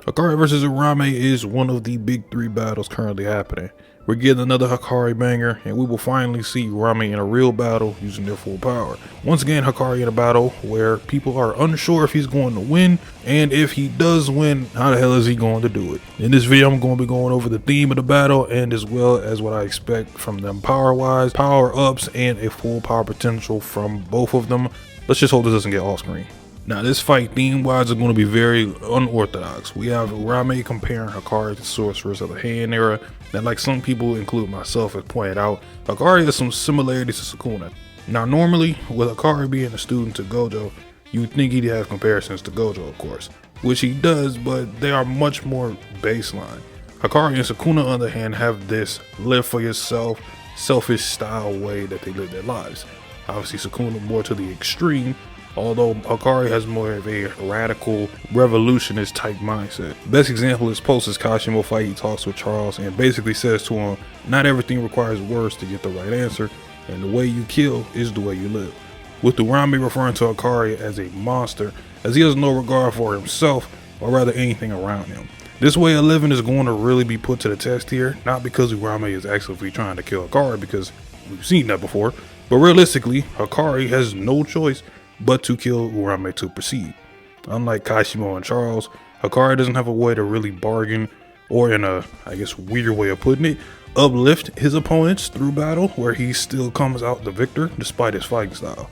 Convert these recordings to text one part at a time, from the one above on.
Hakari vs. Uraume is one of the big three battles currently happening. We're getting another Hakari banger, and we will finally see Uraume in a real battle using their full power. Once again, Hakari in a battle where people are unsure if he's going to win, and if he does win, how the hell is he going to do it? In this video, I'm going to be going over the theme of the battle, and as well as what I expect from them power-wise, power-ups, and a full power potential from both of them. Let's just hope this doesn't get off-screen. Now, this fight theme-wise is going to be very unorthodox. We have Uraume comparing Hakari to sorcerers of the Heian era, and like some people, including myself, have pointed out, Hakari has some similarities to Sukuna. Now, normally, with Hakari being a student to Gojo, you'd think he'd have comparisons to Gojo, of course, which he does, but they are much more baseline. Hakari and Sukuna, on the other hand, have this live for yourself, selfish style way that they live their lives. Obviously, Sukuna more to the extreme, although Hakari has more of a radical, revolutionist type mindset. Best example is post Kashimo fight. He talks with Charles and basically says to him, not everything requires words to get the right answer, and the way you kill is the way you live. With Uraume referring to Hakari as a monster, as he has no regard for himself, or rather anything around him. This way of living is going to really be put to the test here, not because Uraume is actively trying to kill Hakari, because we've seen that before, but realistically, Hakari has no choice but to kill Uraume to proceed. Unlike Kashimo and Charles, Hakari doesn't have a way to really bargain, or in a, I guess, weird way of putting it, uplift his opponents through battle where he still comes out the victor despite his fighting style.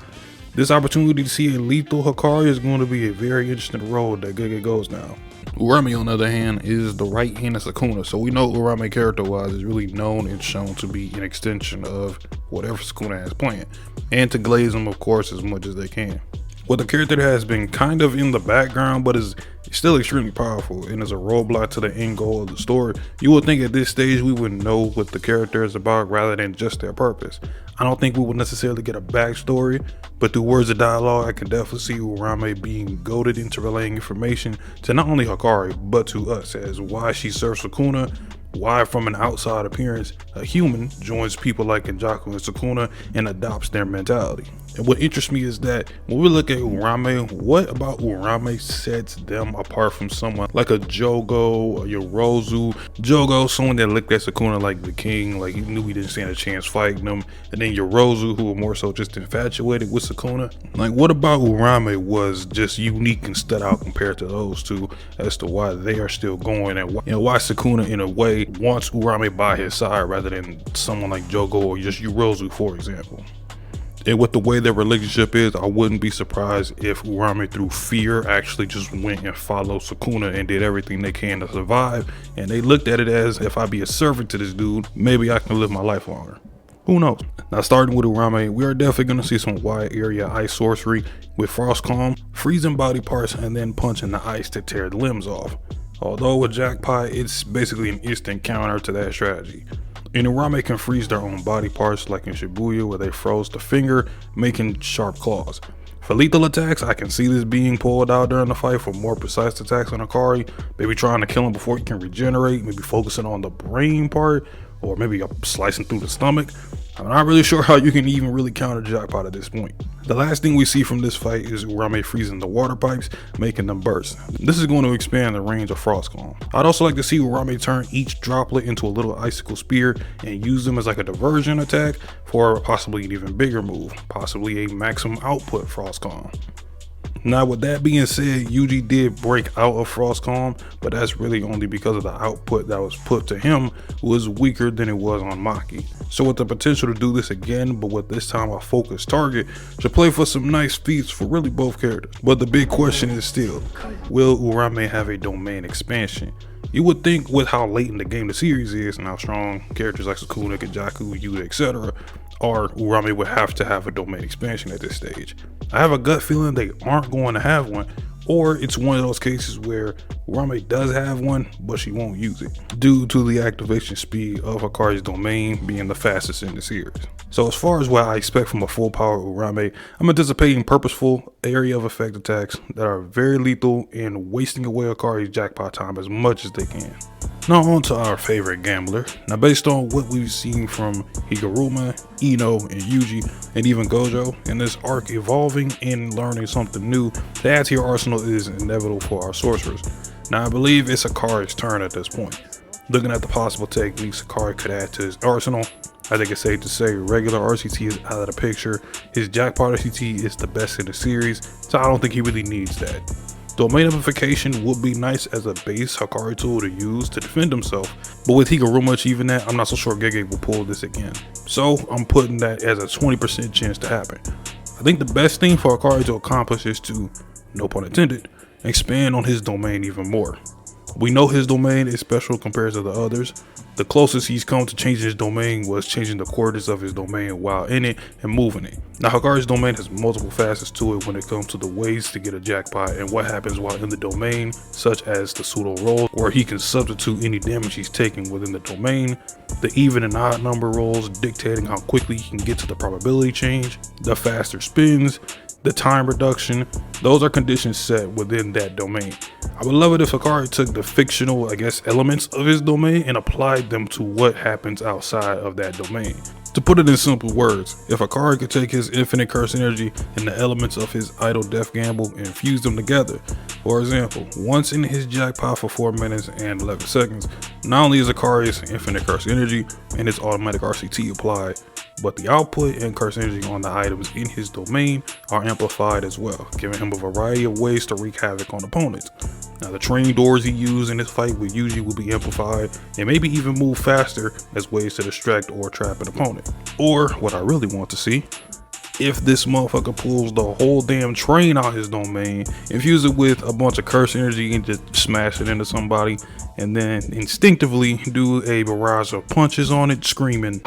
This opportunity to see a lethal Hakari is going to be a very interesting road that Gege goes down. Uraume, on the other hand, is the right hand of Sukuna, so we know Uraume character-wise is really known and shown to be an extension of whatever Sukuna has planned, and to glaze him, of course, as much as they can. With a character that has been kind of in the background, but is still extremely powerful and is a roadblock to the end goal of the story, you would think at this stage we would know what the character is about rather than just their purpose. I don't think we would necessarily get a backstory, but through words of dialogue, I can definitely see Uraume being goaded into relaying information to not only Hakari, but to us, as why she serves Sukuna, why from an outside appearance, a human joins people like Kenjaku and Sukuna and adopts their mentality. And what interests me is that when we look at Uraume, what about Uraume sets them apart from someone like a Jogo, a Yorozu? Jogo, someone that looked at Sukuna like the king, like he knew he didn't stand a chance fighting him. And then Yorozu, who were more so just infatuated with Sukuna. Like, what about Uraume was just unique and stood out compared to those two as to why they are still going, and why Sukuna in a way wants Uraume by his side rather than someone like Jogo or just Yorozu, for example. And with the way their relationship is, I wouldn't be surprised if Uraume through fear actually just went and followed Sukuna and did everything they can to survive, and they looked at it as, if I be a servant to this dude, maybe I can live my life longer. Who knows? Now, starting with Uraume, we are definitely going to see some wide area ice sorcery with Frost Calm, freezing body parts, and then punching the ice to tear the limbs off. Although with Jackpot, it's basically an instant counter to that strategy. And Uraume can freeze their own body parts, like in Shibuya where they froze the finger, making sharp claws. For lethal attacks, I can see this being pulled out during the fight for more precise attacks on Hakari, maybe trying to kill him before he can regenerate, maybe focusing on the brain part, or maybe slicing through the stomach. I'm not really sure how you can even really counter Jackpot at this point. The last thing we see from this fight is Uraume freezing the water pipes, making them burst. This is going to expand the range of Frost Calm. I'd also like to see Uraume turn each droplet into a little icicle spear and use them as like a diversion attack for possibly an even bigger move, possibly a maximum output Frost Calm. Now, with that being said, Yuji did break out of Frost Calm, but that's really only because of the output that was put to him was weaker than it was on Maki. So with the potential to do this again, but with this time a focused target, should play for some nice feats for really both characters. But the big question is still, will Uraume have a domain expansion? You would think with how late in the game the series is and how strong characters like Sukuna, Kenjaku, Yuta, etc. are, Uraume would have to have a domain expansion at this stage. I have a gut feeling they aren't going to have one, or it's one of those cases where Uraume does have one, but she won't use it, due to the activation speed of Hakari's domain being the fastest in the series. So as far as what I expect from a full power Uraume, I'm anticipating purposeful area of effect attacks that are very lethal and wasting away Hakari's jackpot time as much as they can. Now on to our favorite gambler. Now based on what we've seen from Higuruma, Ino, and Yuji, and even Gojo in this arc, evolving and learning something new to add to your arsenal is inevitable for our sorcerers. Now I believe it's Hakari's turn at this point. Looking at the possible techniques Hakari could add to his arsenal, I think it's safe to say regular RCT is out of the picture. His jackpot RCT is the best in the series, so I don't think he really needs that. Domain amplification would be nice as a base Hakari tool to use to defend himself, but with Uraume achieving that, I'm not so sure Gege will pull this again. So I'm putting that as a 20% chance to happen. I think the best thing for Hakari to accomplish is to, no pun intended, expand on his domain even more. We know his domain is special compared to the others. The closest he's come to changing his domain was changing the coordinates of his domain while in it and moving it. Now Hakari's domain has multiple facets to it when it comes to the ways to get a jackpot and what happens while in the domain, such as the pseudo rolls, where he can substitute any damage he's taking within the domain, the even and odd number rolls dictating how quickly he can get to the probability change, the faster spins, the time reduction. Those are conditions set within that domain. I would love it if Hakari took the fictional, elements of his domain and applied them to what happens outside of that domain. To put it in simple words, if Hakari could take his infinite curse energy and the elements of his idle death gamble and fuse them together. For example, once in his jackpot for 4 minutes and 11 seconds, not only is Hakari's infinite curse energy and his automatic RCT applied, but the output and curse energy on the items in his domain are amplified as well, giving him a variety of ways to wreak havoc on opponents. Now the training doors he used in this fight will be amplified and maybe even move faster as ways to distract or trap an opponent. Or what I really want to see, if this motherfucker pulls the whole damn train out his domain, infuse it with a bunch of curse energy and just smash it into somebody, and then instinctively do a barrage of punches on it, screaming.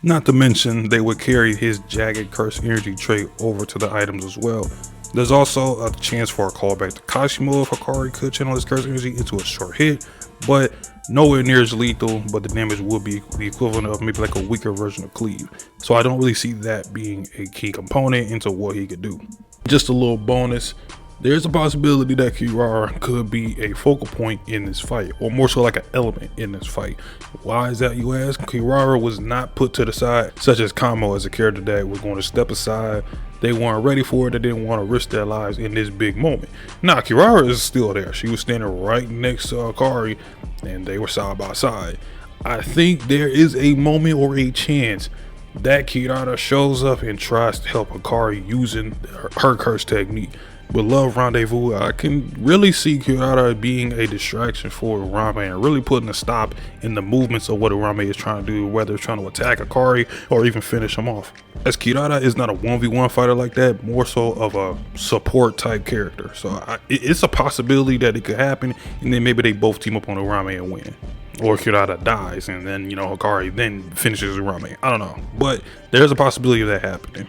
Not to mention, they would carry his jagged curse energy trait over to the items as well. There's also a chance for a callback to Kashimo if Hakari could channel his curse energy into a short hit, but nowhere near as lethal, but the damage would be the equivalent of maybe like a weaker version of Cleave. So I don't really see that being a key component into what he could do. Just a little bonus. There's a possibility that Kirara could be a focal point in this fight, or more so like an element in this fight. Why is that, you ask? Kirara was not put to the side, such as Kamo as a character that was going to step aside. They weren't ready for it. They didn't want to risk their lives in this big moment. Nah, Kirara is still there. She was standing right next to Hakari, and they were side by side. I think there is a moment or a chance that Kirara shows up and tries to help Hakari using her curse technique. With Love Rendezvous, I can really see Kirara being a distraction for Uraume and really putting a stop in the movements of what Uraume is trying to do, whether it's trying to attack Hakari or even finish him off. As Kirara is not a 1v1 fighter like that, more so of a support type character. So it's a possibility that it could happen, and then maybe they both team up on Uraume and win. Or Kirara dies and then, Hakari then finishes Uraume. I don't know, but there's a possibility of that happening.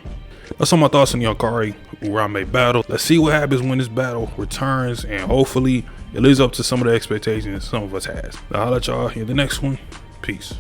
That's all my thoughts on the Hakari Uraume battle. Let's see what happens when this battle returns, and hopefully it lives up to some of the expectations some of us has. I'll let y'all in the next one. Peace.